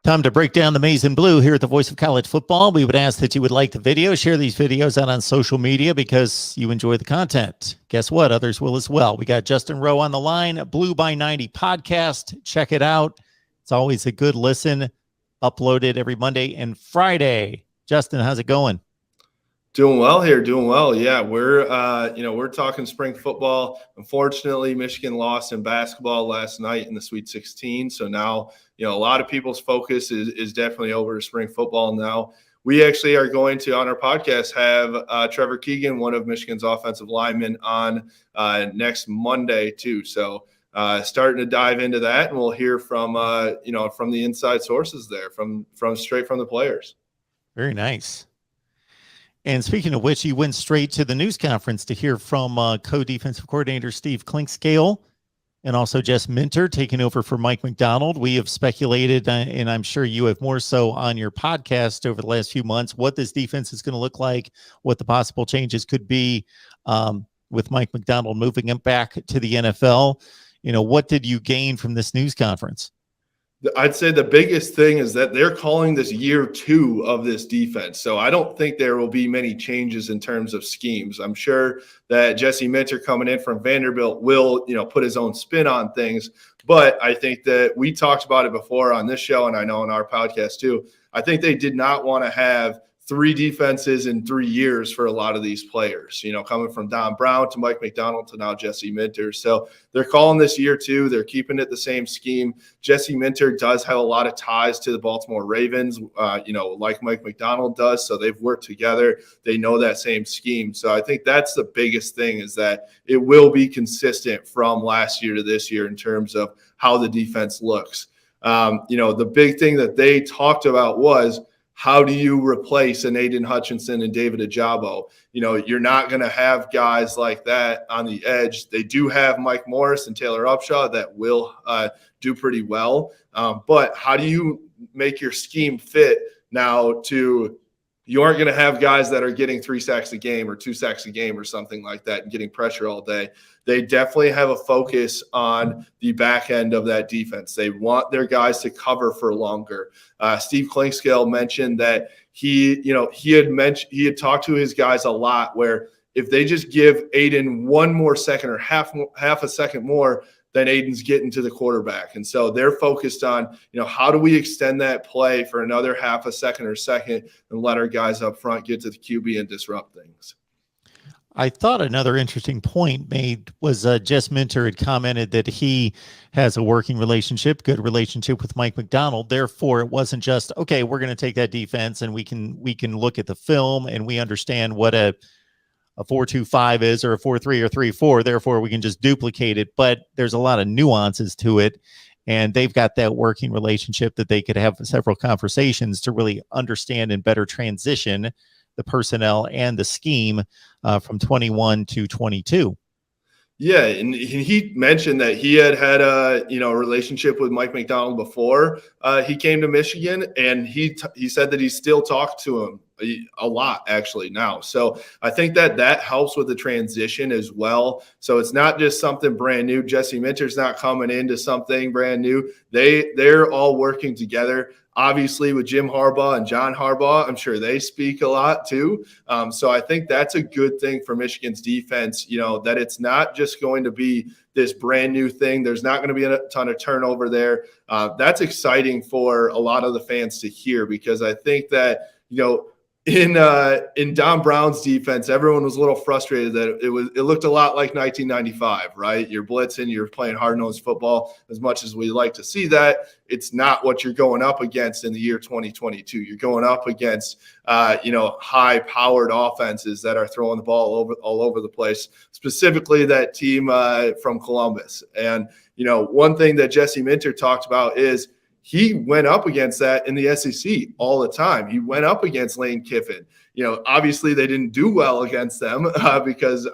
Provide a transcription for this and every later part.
Time to break down the maize and blue here at the Voice of College Football. We would ask that you would like the video, share these videos out on social media because you enjoy the content. Guess what? Others will as well. We got Justin Rowe on the line, Blue by 90 podcast. Check it out. It's always a good listen. Uploaded every Monday and Friday. Justin, how's it going? Doing well here, doing well. Yeah, we're talking spring football. Unfortunately, Michigan lost in basketball last night in the Sweet 16. So now, a lot of people's focus is definitely over to spring football now. We actually are going to, on our podcast, have Trevor Keegan, one of Michigan's offensive linemen, on next Monday too. So starting to dive into that, and we'll hear from from the inside sources there, from straight from the players. Very nice. And speaking of which, you went straight to the news conference to hear from co-defensive coordinator Steve Clinkscale and also Jess Minter taking over for Mike Macdonald. We have speculated, and I'm sure you have more so on your podcast over the last few months, what this defense is going to look like, what the possible changes could be with Mike Macdonald moving him back to the NFL. What did you gain from this news conference? I'd say the biggest thing is that they're calling this year 2 of this defense. So I don't think there will be many changes in terms of schemes. I'm sure that Jesse Minter coming in from Vanderbilt will, put his own spin on things. But I think that we talked about it before on this show, and I know on our podcast too. I think they did not want to have 3 defenses in 3 years for a lot of these players, coming from Don Brown to Mike Macdonald to now Jesse Minter. So they're calling this year 2. They're keeping it the same scheme. Jesse Minter does have a lot of ties to the Baltimore Ravens, like Mike Macdonald does. So they've worked together. They know that same scheme. So I think that's the biggest thing, is that it will be consistent from last year to this year in terms of how the defense looks. The big thing that they talked about was, how do you replace an Aiden Hutchinson and David Ajabo? You're not going to have guys like that on the edge. They do have Mike Morris and Taylor Upshaw that will do pretty well. But how do you make your scheme fit now to – you aren't going to have guys that are getting 3 sacks a game or 2 sacks a game or something like that and getting pressure all day. They definitely have a focus on the back end of that defense. They want their guys to cover for longer. Steve Clinkscale mentioned that he had talked to his guys a lot, where if they just give Aiden 1 more second or half a second more, then Aiden's getting to the quarterback. And so they're focused on, how do we extend that play for another half a second or second and let our guys up front get to the QB and disrupt things. I thought another interesting point made was Jess Minter had commented that he has a working relationship, good relationship with Mike Macdonald. Therefore, it wasn't just, okay, we're going to take that defense and we can look at the film and we understand what a 4-2-5 is, or a 4-3 or 3-4. Therefore, we can just duplicate it. But there's a lot of nuances to it. And they've got that working relationship that they could have several conversations to really understand and better transition the personnel and the scheme from 21 to 22. Yeah, and he mentioned that he had a relationship with Mike Macdonald before he came to Michigan, and he said that he still talked to him a lot actually now. So I think that helps with the transition as well. So it's not just something brand new. Jesse Minter's not coming into something brand new. They're all working together. Obviously, with Jim Harbaugh and John Harbaugh, I'm sure they speak a lot too. So I think that's a good thing for Michigan's defense, that it's not just going to be this brand new thing. There's not going to be a ton of turnover there. That's exciting for a lot of the fans to hear, because I think that, in Don Brown's defense, everyone was a little frustrated that it looked a lot like 1995, right? You're blitzing, you're playing hard-nosed football. As much as we like to see that, it's not what you're going up against in the year 2022. You're going up against high-powered offenses that are throwing the ball all over the place, specifically that team from Columbus. And one thing that Jesse Minter talked about is he went up against that in the SEC all the time. He went up against Lane Kiffin. Obviously they didn't do well against them because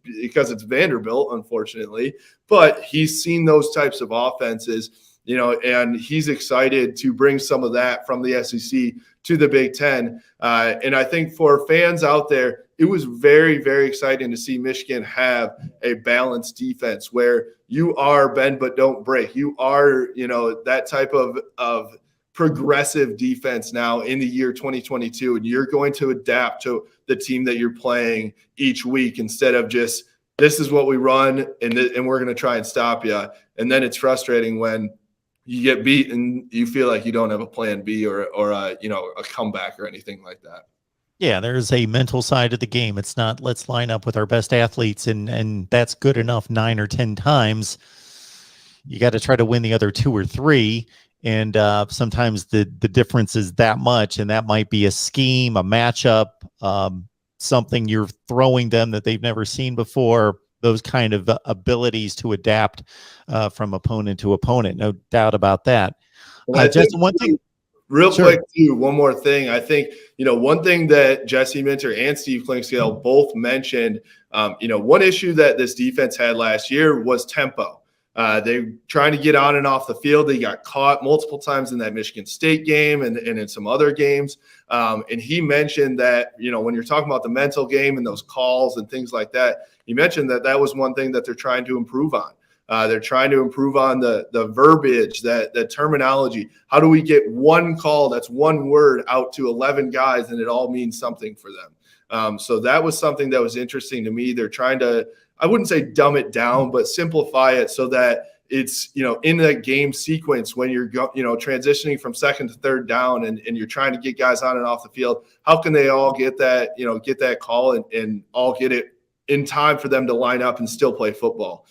it's Vanderbilt, unfortunately. But he's seen those types of offenses, and he's excited to bring some of that from the SEC to the Big Ten. And I think for fans out there, it was very, very exciting to see Michigan have a balanced defense where you are bend but don't break. You are, that type of progressive defense now in the year 2022, and you're going to adapt to the team that you're playing each week instead of just, this is what we run and we're going to try and stop you. And then it's frustrating when you get beat and you feel like you don't have a plan B or a comeback or anything like that. Yeah, there's a mental side of the game. It's not, let's line up with our best athletes and that's good enough 9 or 10 times. You got to try to win the other 2 or 3. And sometimes the difference is that much, and that might be a scheme, a matchup, something you're throwing them that they've never seen before, those kind of abilities to adapt from opponent to opponent. No doubt about that. Just one thing. Real quick, too, one more thing. I think, one thing that Jesse Minter and Steve Clinkscale both mentioned, one issue that this defense had last year was tempo. They trying to get on and off the field. They got caught multiple times in that Michigan State game and in some other games. And he mentioned that, when you're talking about the mental game and those calls and things like that, he mentioned that was one thing that they're trying to improve on. They're trying to improve on the verbiage, the terminology. How do we get one call that's one word out to 11 guys and it all means something for them? So that was something that was interesting to me. They're trying to, I wouldn't say dumb it down, but simplify it so that it's, in that game sequence when you're, transitioning from second to third down and you're trying to get guys on and off the field, how can they all get that, get that call and all get it in time for them to line up and still play football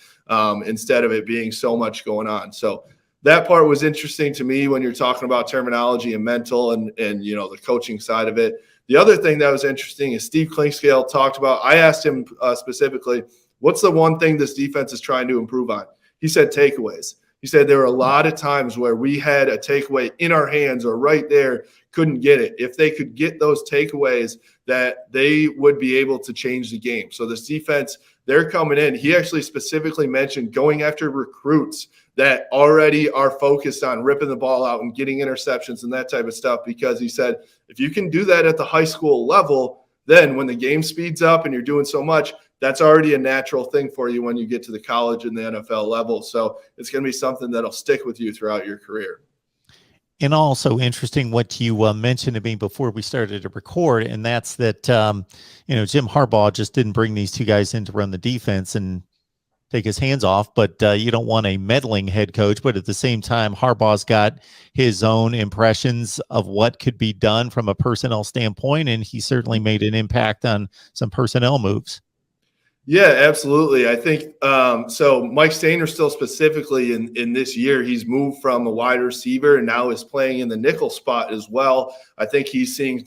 instead of it being so much going on. So that part was interesting to me when you're talking about terminology and mental and the coaching side of it. The other thing that was interesting is Steve Clinkscale talked about, I asked him specifically, what's the one thing this defense is trying to improve on? He said takeaways. He said there were a lot of times where we had a takeaway in our hands or right there, couldn't get it. If they could get those takeaways, that they would be able to change the game. So this defense, they're coming in. He actually specifically mentioned going after recruits that already are focused on ripping the ball out and getting interceptions and that type of stuff, because he said, if you can do that at the high school level, then when the game speeds up and you're doing so much, that's already a natural thing for you when you get to the college and the NFL level. So it's going to be something that'll stick with you throughout your career. And also interesting what you mentioned to me before we started to record, and that's that, Jim Harbaugh just didn't bring these 2 guys in to run the defense and take his hands off, but you don't want a meddling head coach. But at the same time, Harbaugh's got his own impressions of what could be done from a personnel standpoint, and he certainly made an impact on some personnel moves. Yeah, absolutely. I think so. Mike Stainer still specifically in this year, he's moved from a wide receiver and now is playing in the nickel spot as well. I think he's seeing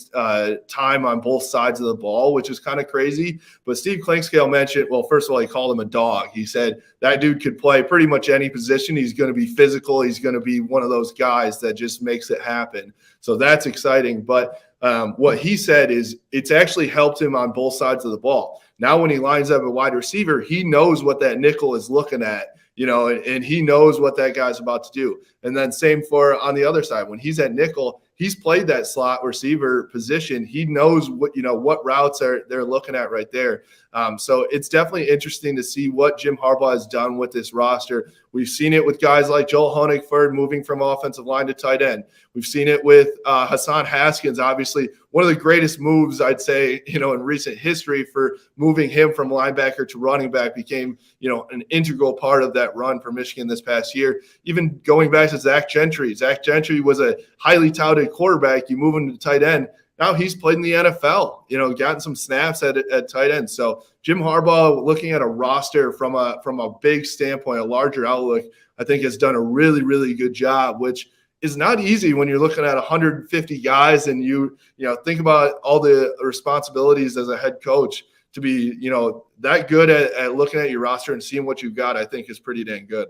time on both sides of the ball, which is kind of crazy. But Steve Clinkscale mentioned, well, first of all, he called him a dog. He said that dude could play pretty much any position. He's going to be physical. He's going to be one of those guys that just makes it happen. So that's exciting. But what he said is it's actually helped him on both sides of the ball. Now, when he lines up a wide receiver, he knows what that nickel is looking at, and he knows what that guy's about to do. And then same for on the other side. When he's at nickel, he's played that slot receiver position. He knows what routes they're looking at right there. So it's definitely interesting to see what Jim Harbaugh has done with this roster. We've seen it with guys like Joel Honigford moving from offensive line to tight end. We've seen it with Hassan Haskins, obviously one of the greatest moves, I'd say, in recent history for moving him from linebacker to running back, became, an integral part of that run for Michigan this past year. Even going back to Zach Gentry. Zach Gentry was a highly touted quarterback. You move him to tight end. Now he's played in the NFL, gotten some snaps at tight end. So Jim Harbaugh, looking at a roster from a big standpoint, a larger outlook, I think has done a really, really good job, which is not easy when you're looking at 150 guys and you think about all the responsibilities as a head coach. To be, that good at looking at your roster and seeing what you've got, I think is pretty dang good.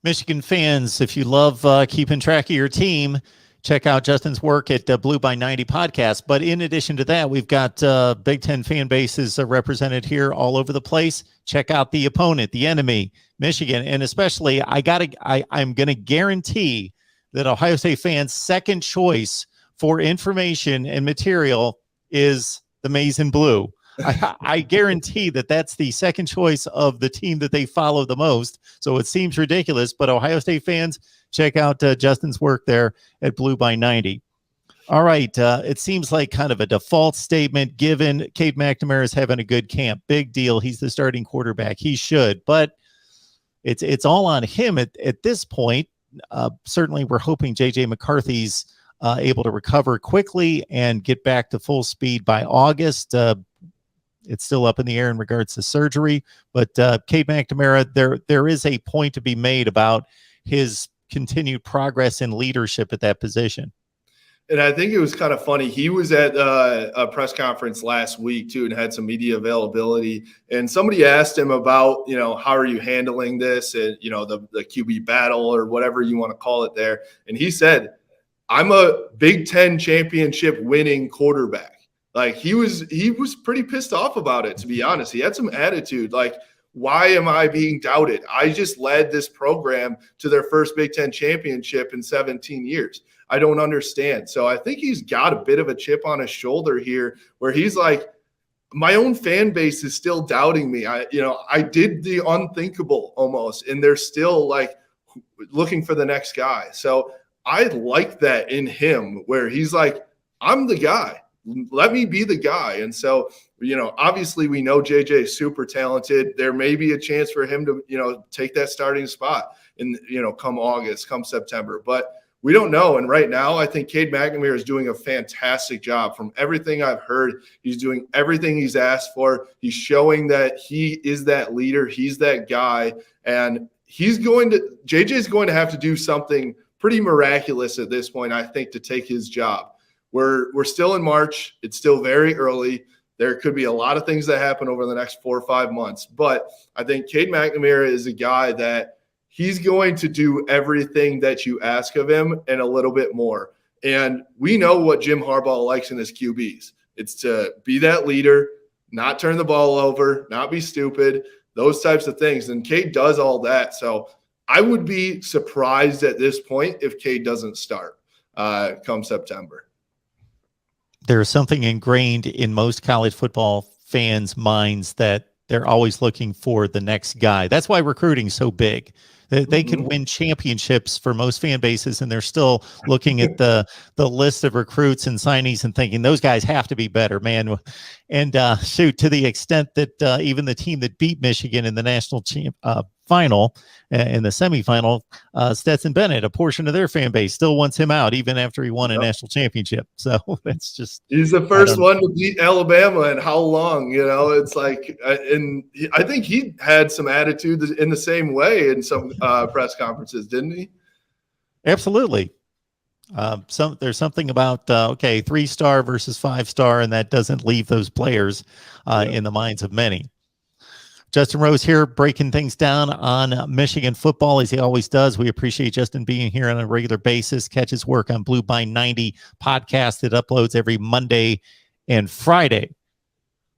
Michigan fans, if you love keeping track of your team, check out Justin's work at Blue by 90 podcast. But in addition to that, we've got Big Ten fan bases represented here all over the place. Check out the opponent, the enemy, Michigan. And especially, I'm going to guarantee that Ohio State fans' second choice for information and material is the Maize and Blue. I guarantee that that's the second choice of the team that they follow the most. So it seems ridiculous, but Ohio State fans, check out Justin's work there at Blue by 90. All right. It seems like kind of a default statement given Cade McNamara is having a good camp. Big deal. He's the starting quarterback. He should, but it's all on him at this point. Certainly we're hoping JJ McCarthy's able to recover quickly and get back to full speed by August. It's still up in the air in regards to surgery, but Cade McNamara, there is a point to be made about his continued progress in leadership at that position. And I think it was kind of funny. He was at a press conference last week too, and had some media availability. And somebody asked him about, how are you handling this, and the QB battle or whatever you want to call it there. And he said, "I'm a Big Ten championship winning quarterback." Like he was pretty pissed off about it, to be honest. He had some attitude, like, why am I being doubted? I just led this program to their first Big Ten championship in 17 years. I don't understand. So I think he's got a bit of a chip on his shoulder here where he's like, my own fan base is still doubting me. I did the unthinkable almost, and they're still like looking for the next guy. So I like that in him where he's like, I'm the guy. Let me be the guy. And so, obviously we know JJ is super talented. There may be a chance for him to, take that starting spot in, come August, come September, but we don't know. And right now, I think Cade McNamara is doing a fantastic job. From everything I've heard, he's doing everything he's asked for. He's showing that he is that leader. He's that guy. And JJ is going to have to do something pretty miraculous at this point, I think, to take his job. We're still in March. It's still very early. There could be a lot of things that happen over the next 4 or 5 months. But I think Cade McNamara is a guy that he's going to do everything that you ask of him and a little bit more. And we know what Jim Harbaugh likes in his QBs. It's to be that leader, not turn the ball over, not be stupid, those types of things. And Cade does all that. So I would be surprised at this point if Cade doesn't start come September. There's something ingrained in most college football fans' minds that they're always looking for the next guy. That's why recruiting is so big. They can win championships for most fan bases, and they're still looking at the list of recruits and signees and thinking those guys have to be better, man. And shoot, to the extent that even the team that beat Michigan in the national final, in the semifinal, Stetson Bennett, a portion of their fan base still wants him out even after he won a national championship. So that's just, he's the first one to beat Alabama in how long, it's like, and I think he had some attitude in the same way in some press conferences, didn't he? Absolutely. There's something about 3-star versus 5-star, and that doesn't leave those players in the minds of many. Justin Rose here, breaking things down on Michigan football as he always does. We appreciate Justin being here on a regular basis. Catch his work on Blue by 90 podcast that uploads every Monday and Friday.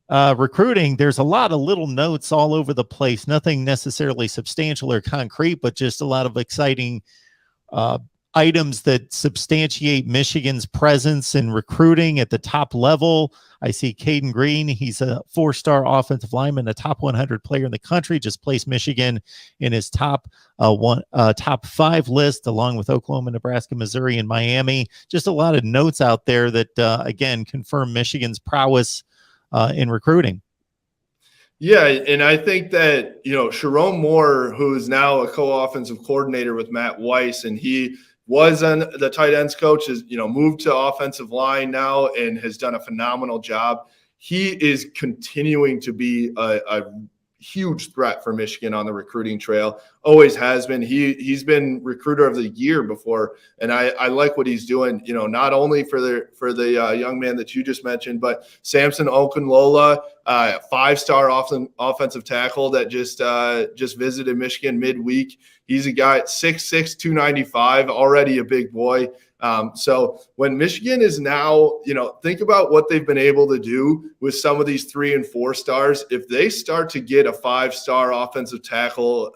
Recruiting, there's a lot of little notes all over the place, nothing necessarily substantial or concrete, but just a lot of exciting items that substantiate Michigan's presence in recruiting at the top level. I see Caden Green. He's a 4-star offensive lineman, a top 100 player in the country, just placed Michigan in his top 5 list, along with Oklahoma, Nebraska, Missouri, and Miami. Just a lot of notes out there that, again, confirm Michigan's prowess in recruiting. Yeah, and I think that, Sharon Moore, who is now a co-offensive coordinator with Matt Weiss, and he was on the tight ends coach, has moved to offensive line now and has done a phenomenal job. He is continuing to be a huge threat for Michigan on the recruiting trail. Always has been. He's been recruiter of the year before, and I like what he's doing. Not only for the young man that you just mentioned, but Samson Oakenlola, 5-star offensive tackle that just visited Michigan midweek. He's a guy at 6'6", 295, already a big boy. So when Michigan is now, think about what they've been able to do with some of these 3 and 4 stars. If they start to get a 5-star offensive tackle,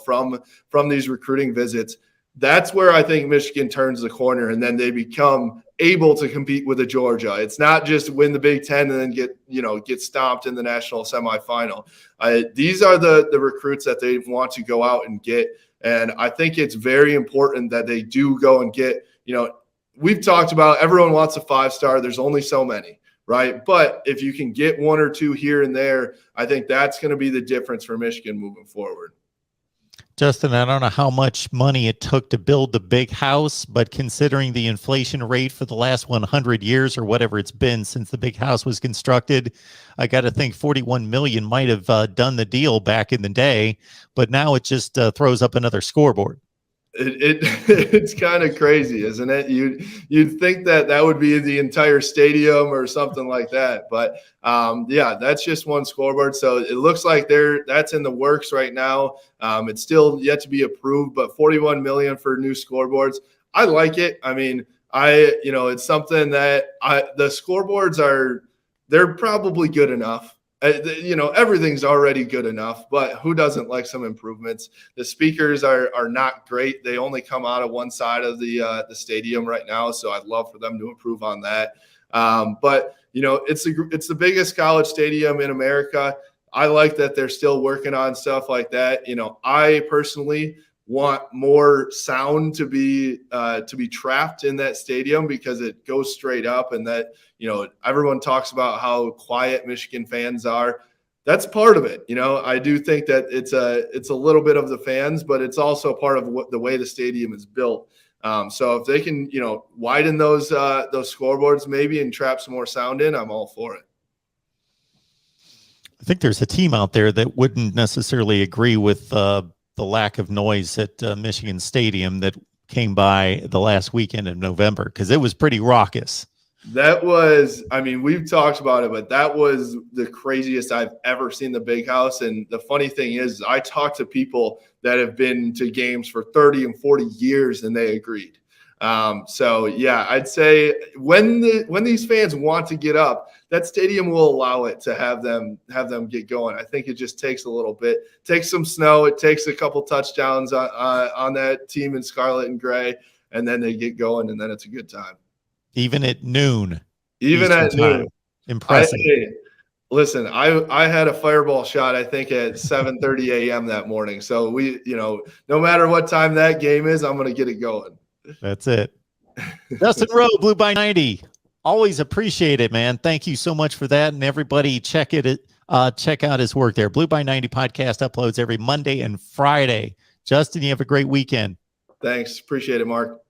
from these recruiting visits, that's where I think Michigan turns the corner, and then they become able to compete with a Georgia. It's not just win the Big Ten and then get stomped in the national semifinal. These are the recruits that they want to go out and get, and I think it's very important that they do go and get. We've talked about everyone wants a 5-star. There's only so many, right? But if you can get 1 or 2 here and there, I think that's going to be the difference for Michigan moving forward. Justin, I don't know how much money it took to build the big house, but considering the inflation rate for the last 100 years or whatever it's been since the big house was constructed, I got to think 41 million might have done the deal back in the day, but now it just throws up another scoreboard. It's kind of crazy, isn't it? You'd think that would be the entire stadium or something like that, but yeah, that's just one scoreboard. So it looks like that's in the works right now. It's still yet to be approved, but 41 million for new scoreboards. I like it. I mean, it's something that the scoreboards they're probably good enough. Everything's already good enough, but who doesn't like some improvements? The speakers are not great. They only come out of one side of the stadium right now, so I'd love for them to improve on that. But it's the biggest college stadium in America. I like that they're still working on stuff like that. I personally want more sound to be trapped in that stadium because it goes straight up, and that everyone talks about how quiet Michigan fans are. That's part of it. I do think that it's a little bit of the fans, but it's also part of the way the stadium is built. So if they can widen those scoreboards maybe and trap some more sound in, I'm all for it. I think there's a team out there that wouldn't necessarily agree with the lack of noise at Michigan Stadium that came by the last weekend of November, because it was pretty raucous. That was, we've talked about it, but that was the craziest I've ever seen the big house. And the funny thing is, I talked to people that have been to games for 30 and 40 years, and they agreed. So yeah, I'd say when these fans want to get up, that stadium will allow it to have them get going. I think it just takes a little bit. It takes some snow. It takes a couple touchdowns on that team in scarlet and gray, and then they get going, and then it's a good time. Even at noon. Even at noon. Impressive. Listen, I had a fireball shot, I think, at 7:30 a.m. that morning. So no matter what time that game is, I'm going to get it going. That's it. Justin Rowe, Blue by 90. Always appreciate it, man. Thank you so much for that. And everybody check out his work there. Blue by 90 podcast uploads every Monday and Friday. Justin, you have a great weekend. Thanks. Appreciate it, Mark.